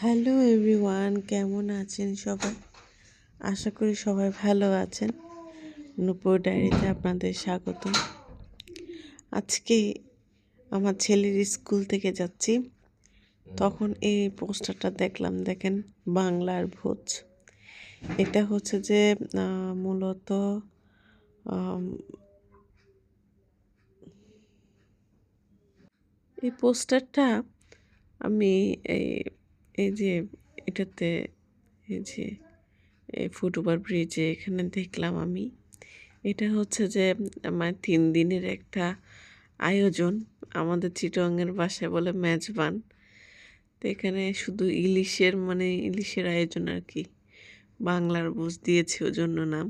Hello everyone, কেমন আছেন সবাই? আশা করি সবাই ভালো আছেন। নূপুর ডায়েরিতে আপনাদের স্বাগত। আজকে আমার ছেলের স্কুল থেকে যাচ্ছি, তখন এই পোস্টারটা দেখলাম। দেখেন, বাংলার ভোজ। এটা হচ্ছে যে মূলত আম, এই পোস্টারটা আমি এই এই যে এটাতে এই যে এই ফুটওভার ব্রিজে এখানে দেখলাম আমি। এটা হচ্ছে যে আমার 3 দিনের একটা আয়োজন। আমাদের চিটংয়ের ভাষায় বলে মেজবান। তো এখানে শুধু ইলিশের আয়োজন আর কি। বাংলার বুঝ দিয়েছে ওজন্য নাম।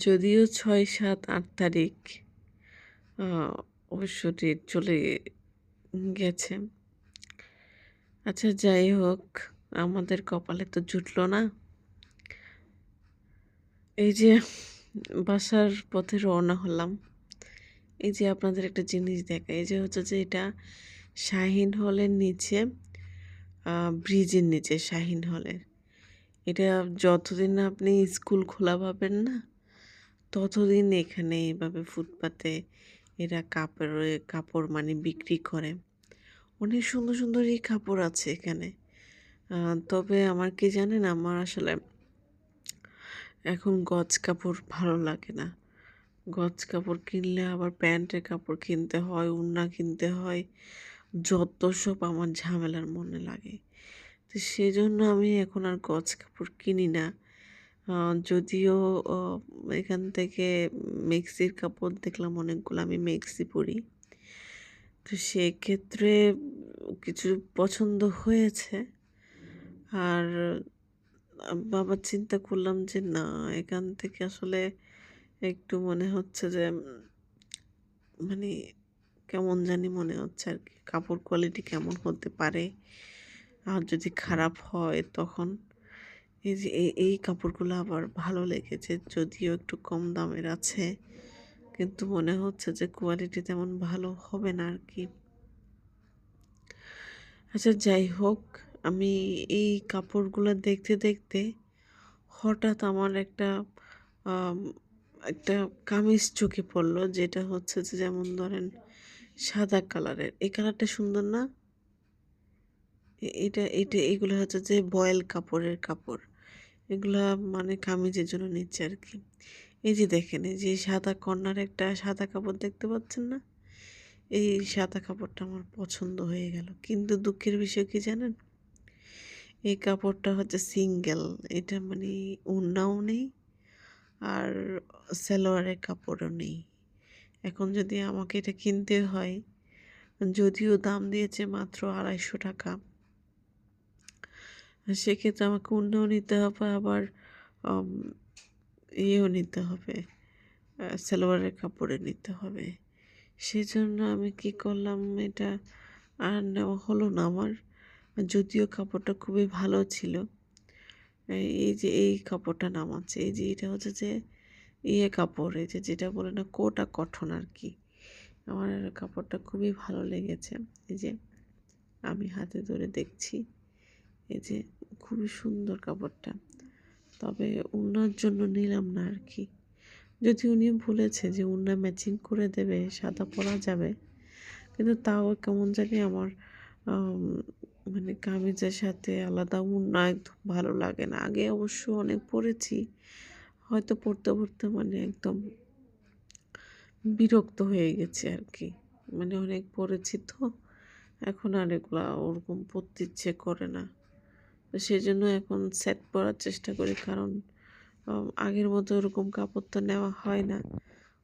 যদিও 6, 7, 8 তারিখ অবশ্য ডেট চলে গেছে। আচ্ছা, যাই হোক, আমাদের কপালে তো জুটলো না। এই যে বাসার পথে রওনা হলাম। এই যে আপনাদের একটা জিনিস দেখা, এই যে হচ্ছে যে এটা শাহিন হলের নিচে, ব্রিজের নিচে শাহিন হলের। এটা যতদিন না আপনি স্কুল খোলা পাবেন না, ততদিন এখানে এইভাবে ফুটপাতে এরা কাপড় মানে বিক্রি করে। অনেক সুন্দর সুন্দর এই কাপড় আছে এখানে। তবে আমার কি জানেন, আমার আসলে এখন গজ কাপড় ভালো লাগে না। গজ কাপড় কিনলে আবার প্যান্টের কাপড় কিনতে হয়, ওড়না কিনতে হয়, যত সব আমার ঝামেলার মনে লাগে। তো সেই জন্য আমি এখন আর গজ কাপড় কিনি না। যদিও এখান থেকে মেক্সির কাপড় দেখলাম অনেকগুলো, আমি মেক্সি পরি। তো সেক্ষেত্রে কিছু পছন্দ হয়েছে। আর বাবার চিন্তা করলাম যে না, এখান থেকে আসলে একটু মনে হচ্ছে যে মানে কেমন জানি মনে হচ্ছে আর কি। কাপড় কোয়ালিটি কেমন হতে পারে, আর যদি খারাপ হয় তখন। এই যে এই কাপড়গুলো আবার ভালো লেগেছে, যদিও একটু কম দামের আছে, কিন্তু মনে হচ্ছে যে কোয়ালিটি তেমন ভালো হবে না আর কি। আচ্ছা, যাই হোক, আমি এই কাপড়গুলো দেখতে দেখতে হঠাৎ আমার আম, একটা কামিজ চোখে পড়লো, যেটা হচ্ছে যে যেমন ধরেন সাদা কালারের। এই কালারটা সুন্দর না? এটা এটা এগুলো হচ্ছে যে বয়েল কাপড়ের কাপড়। এগুলা মানে কামিজের জন্য নিচ্ছে আর কি। এই যে দেখেন, এই যে সাদা কর্নার একটা সাদা কাপড় দেখতে পাচ্ছেন না? এই সাদা কাপড়টা আমার পছন্দ হয়ে গেল, কিন্তু দুঃখের বিষয় কি জানেন, এই কাপড়টা হচ্ছে সিঙ্গেল। এটা মানে ওড়নাও নেই, আর সালোয়ারের কাপড়ও নেই। এখন যদি আমাকে এটা কিনতে হয়, যদিও দাম দিয়েছে মাত্র 250 টাকা, সেক্ষেত্রে আমাকে ওড়নাও নিতে হবে, আবার আম, ইয়েও নিতে হবে, সালোয়ারের কাপড়ে নিতে হবে। সেজন্য আমি কি করলাম, এটা আর নেওয়া হলো না আমার। যদিও কাপড়টা খুবই ভালো ছিল। এই যে এই কাপড়টা নামাচ্ছে, এই যে এটা হচ্ছে যে কাপড়, এই যে যেটা বলে না কোটা কটন আর কি। আমার কাপড়টা খুবই ভালো লেগেছে। এই যে আমি হাতে ধরে দেখছি, এই যে খুবই সুন্দর কাপড়টা। তবে ওড়নার জন্য নিলাম না আর কি। যদি উনি বলেছে যে ওড়না ম্যাচিং করে দেবে, সাদা পরা যাবে, কিন্তু তাও কেমন জানি আমার মানে কামিজের সাথে আলাদা ওড়না একদম ভালো লাগে না। আগে অবশ্য অনেক পরেছি, হয়তো পড়তে পড়তে মানে একদম বিরক্ত হয়ে গেছে আর কি। মানে অনেক পরেছি তো, এখন আর এগুলা ওরকম পরতে ইচ্ছে করে না। তো সেই জন্য এখন সেট পরার চেষ্টা করি, কারণ আগের মতো ওরকম কাপড় তো নেওয়া হয় না।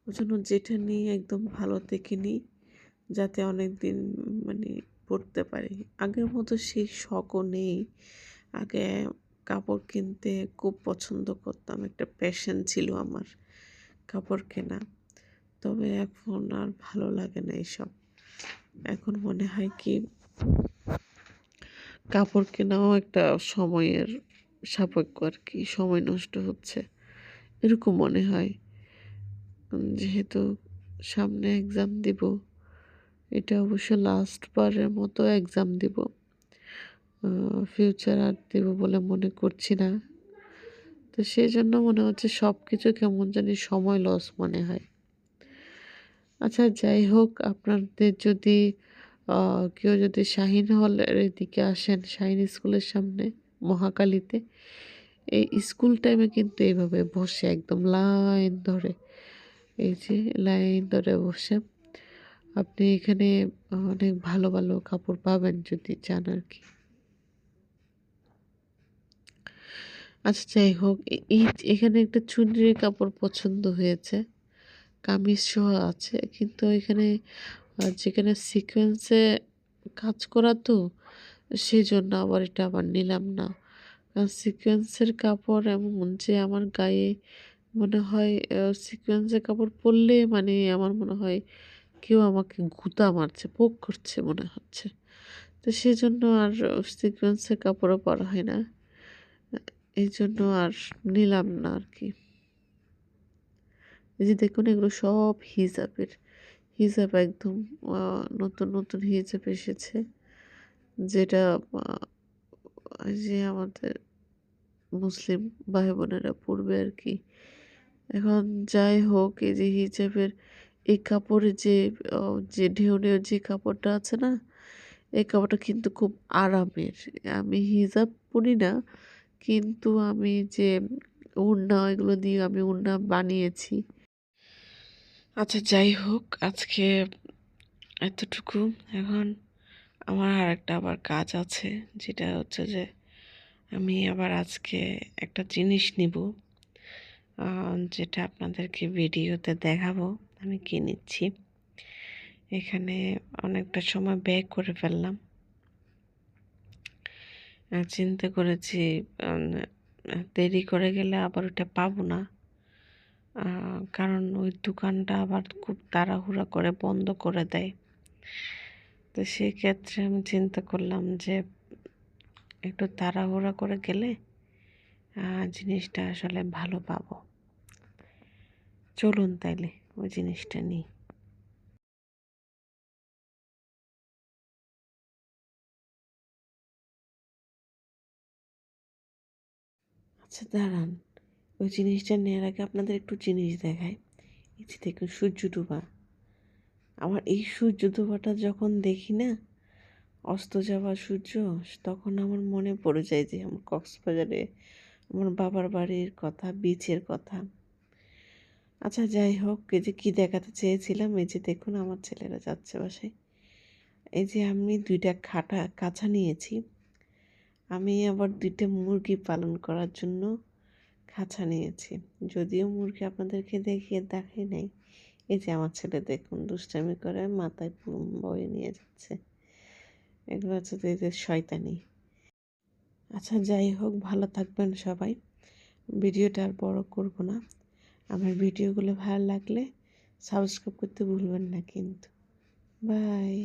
ওই জন্য যেটা নিই একদম ভালো দেখে নিই, যাতে অনেক দিন মানে পরতে পারি। আগের মতো সেই শখও নেই। আগে কাপড় কিনতে খুব পছন্দ করতাম, একটা প্যাশন ছিল আমার কাপড় কেনা। তবে এখন আর ভালো লাগে না এসব। এখন মনে হয় কি, কাপড় কেনাও একটা সময়ের সাপেক্ষ আর কি, সময় নষ্ট হচ্ছে এরকম মনে হয়। যেহেতু সামনে এক্সাম দিব, এটা অবশ্য লাস্ট বারের মতো এক্সাম দিব, ফিউচার আর দেবো বলে মনে করছি না। তো সেই জন্য মনে হচ্ছে সব কিছু কেমন জানি সময় লস মনে হয়। আচ্ছা যাই হোক, আপনাদের যদি কেউ যদি শাহিন হলের এদিকে আসেন, শাহিন স্কুলের সামনে মহাকালীতে, এই স্কুল টাইমে কিন্তু এইভাবে বসে একদম লাইন ধরে, এই যে লাইন ধরে বসে আপনি এখানে অনেক ভালো ভালো কাপড় পাবেন যদি চান আর কি। আচ্ছা যাই হোক, এই এখানে একটা চুনরির কাপড় পছন্দ হয়েছে, কামিজ সহ আছে, কিন্তু এখানে যেখানে সিকোয়েন্সে কাজ করা তো সেই জন্য আবার এটা আবার নিলাম না। কারণ সিকোয়েন্সের কাপড় এমন যে আমার গায়ে মনে হয় সিকোয়েন্সের কাপড় পরলে মানে আমার মনে হয় কেউ আমাকে গুঁতা মারছে, পোক করছে মনে হচ্ছে। তো সেজন্য আর সিকোয়েন্সের কাপড়ও পরা হয় না, এই জন্য আর নিলাম না আর কি। এই যে দেখুন এগুলো সব হিজাবের, হিজাব একদম নতুন নতুন হিজাব এসেছে, যেটা এই যে আমাদের মুসলিম ভাই বোনেরা পড়বে আর কি। এখন যাই হোক, এই যে হিজাবের এই কাপড়ের যে ঢেউনের যে কাপড়টা আছে না, এই কাপড়টা কিন্তু খুব আরামের। আমি হিজাব পরি না, কিন্তু আমি যে ওড়না এগুলো দিয়ে আমি ওড়না বানিয়েছি। আচ্ছা যাই হোক, আজকে এতটুকু। এখন আমার আর একটা আবার কাজ আছে, যেটা হচ্ছে যে আমি আবার আজকে একটা জিনিস নিব, যেটা আপনাদেরকে ভিডিওতে দেখাবো আমি কি নিচ্ছি। এখানে অনেকটা সময় ব্যয় করে ফেললাম, চিন্তা করেছি দেরি করে গেলে আবার ওটা পাবো না, কারণ ওই দোকানটা আবার খুব তাড়াহুড়া করে বন্ধ করে দেয়। তো সেই ক্ষেত্রে আমি চিন্তা করলাম যে একটু তাড়াহুড়া করে গেলে জিনিসটা আসলে ভালো পাবো। চলুন তাইলে ওই জিনিসটা নিই। আচ্ছা দাঁড়ান, ওই জিনিসটা নেওয়ার আগে আপনাদের একটু জিনিস দেখায়। এই যে দেখুন সূর্য ডোবা, আমার এই সূর্য ডোবাটা যখন দেখি না, অস্ত যাওয়া সূর্য, তখন আমার মনে পড়ে যায় যে আমার কক্সবাজারে আমার বাবার বাড়ির কথা, বিচের কথা। আচ্ছা যাই হোক, এই যে কী দেখাতে চেয়েছিলাম, এই যে দেখুন আমার ছেলেরা যাচ্ছে বাসায়। এই যে আমি 2টা কাছা নিয়েছি, আমি আবার 2টা মুরগি পালন করার জন্য খাঁচা নিয়েছি। যদিও মুরগি আপনাদেরকে দেখাই নাই। এই যে আমার ছেলে দেখুন দুষ্টামি করে মাথায় বয়ে নিয়ে যাচ্ছে, এগুলো হচ্ছে তো এদের শয়তানি। আচ্ছা যাই হোক, ভালো থাকবেন সবাই। ভিডিওটা আর বড় করব না। আমার ভিডিওগুলো ভালো লাগলে সাবস্ক্রাইব করতে ভুলবেন না কিন্তু। বাই।